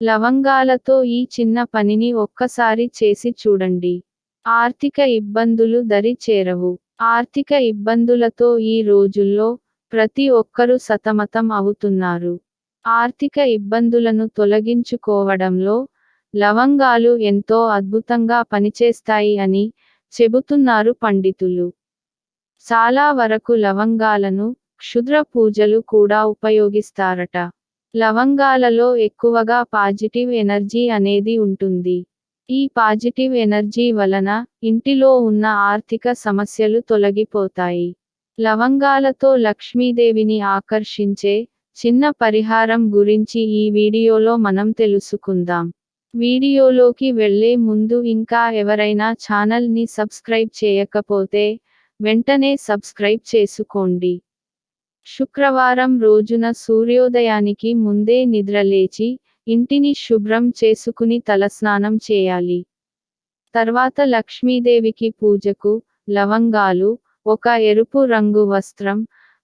లవంగాలతో ఈ చిన్న పనిని ఒక్కసారి చేసి చూడండి. ఆర్థిక ఇబ్బందులు దరి చేరవు. ఆర్థిక ఇబ్బందులతో ఈ రోజుల్లో ప్రతి ఒక్కరూ సతమతం అవుతున్నారు. ఆర్థిక ఇబ్బందులను తొలగించుకోవడంలో లవంగాలు ఎంతో అద్భుతంగా పనిచేస్తాయి అని చెబుతున్నారు పండితులు. చాలా వరకు లవంగాలను క్షుద్ర పూజలు కూడా ఉపయోగిస్తారట. లవంగాలలో ఎక్కువగా పాజిటివ్ ఎనర్జీ అనేది ఉంటుంది. ఈ పాజిటివ్ ఎనర్జీ వలన ఇంటిలో ఉన్న ఆర్థిక సమస్యలు తొలగిపోతాయి. లవంగాలతో లక్ష్మీదేవిని ఆకర్షించే చిన్న పరిహారం గురించి ఈ వీడియోలో మనం తెలుసుకుందాం. వీడియోలోకి వెళ్ళే ముందు ఇంకా ఎవరైనా ఛానల్ ని సబ్స్క్రైబ్ చేయకపోతే వెంటనే సబ్స్క్రైబ్ చేసుకోండి. శుక్రవారం రోజున సూర్యోదయానికి ముందే నిద్రలేచి ఇంటిని శుభ్రం చేసుకుని తలస్నానం చేయాలి. తర్వాత లక్ష్మీదేవికి పూజకు లవంగాలు, ఒక ఎరుపు రంగు వస్త్రం,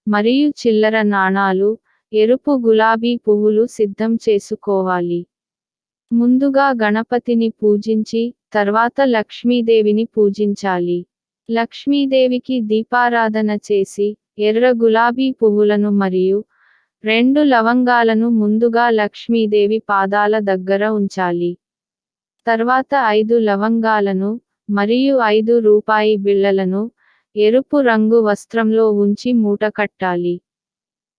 మరియు చిల్లర నాణాలు, ఎరుపు గులాబీ పువ్వులు సిద్ధం చేసుకోవాలి. ముందుగా గణపతిని పూజించి తర్వాత లక్ష్మీదేవిని పూజించాలి. లక్ష్మీదేవికి దీపారాధన చేసి ఎర్ర గులాబీ పువ్వులను మరియు 2 లవంగాలను ముందుగా లక్ష్మీదేవి పాదాల దగ్గర ఉంచాలి. తర్వాత 5 లవంగాలను మరియు 5 రూపాయి బిళ్ళలను ఎరుపు రంగు వస్త్రంలో ఉంచి మూట కట్టాలి.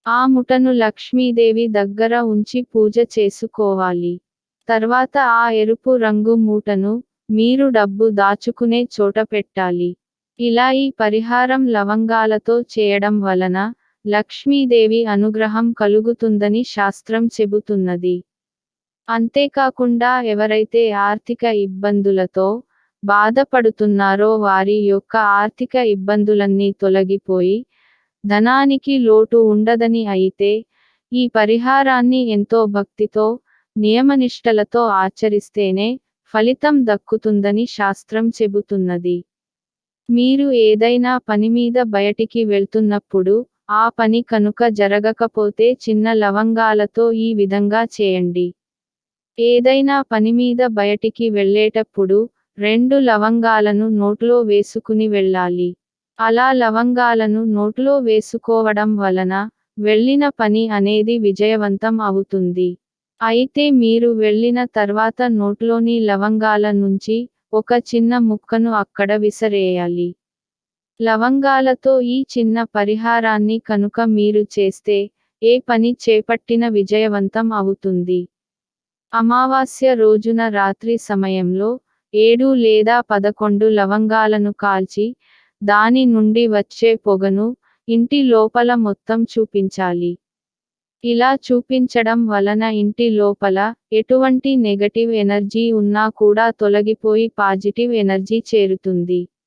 ఆ ముటను లక్ష్మీదేవి దగ్గర ఉంచి పూజ చేసుకోవాలి. తర్వాత ఆ ఎరుపు రంగు మూటను మీరు డబ్బు దాచుకునే చోట పెట్టాలి. ఇలా ఈ పరిహారం లవంగాలతో చేయడం వలన లక్ష్మీదేవి అనుగ్రహం కలుగుతుందని శాస్త్రం చెబుతున్నది. అంతేకాకుండా ఎవరైతే ఆర్థిక ఇబ్బందులతో బాధపడుతున్నారో వారి యొక్క ఆర్థిక ఇబ్బందులన్నీ తొలగిపోయి ధనానికి లోటు ఉండదని అయితే ఈ పరిహారాన్ని ఎంతో భక్తితో నియమనిష్టలతో ఆచరిస్తేనే ఫలితం దక్కుతుందని శాస్త్రం చెబుతున్నది. మీరు ఏదైనా పనిమీద బయటికి వెళ్తున్నప్పుడు ఆ పని కనుక జరగకపోతే చిన్న లవంగాలతో ఈ విధంగా చేయండి. ఏదైనా పనిమీద బయటికి వెళ్ళేటప్పుడు 2 లవంగాలను నోట్లో వేసుకుని వెళ్ళాలి. అలా లవంగాలను నోట్లో వేసుకోవడం వలన వెళ్ళిన పని అనేది విజయవంతం అవుతుంది. అయితే మీరు వెళ్ళిన తర్వాత నోట్లోని లవంగాల నుంచి ఒక చిన్న ముక్కను అక్కడ విసిరేయాలి. లవంగాలతో ఈ చిన్న పరిహారాన్ని కనుక మీరు చేస్తే ఏ పని చేపట్టిన విజయవంతం అవుతుంది. అమావాస్య రోజున రాత్రి సమయంలో 7 లేదా 11 లవంగాలను కాల్చి దాని నుండి వచ్చే పొగను ఇంటి లోపల మొత్తం చూపించాలి. ఇలా చూపించడం వలన ఇంటి లోపల ఎటువంటి నెగటివ్ ఎనర్జీ ఉన్నా కూడా తొలగిపోయి పాజిటివ్ ఎనర్జీ చేరుతుంది.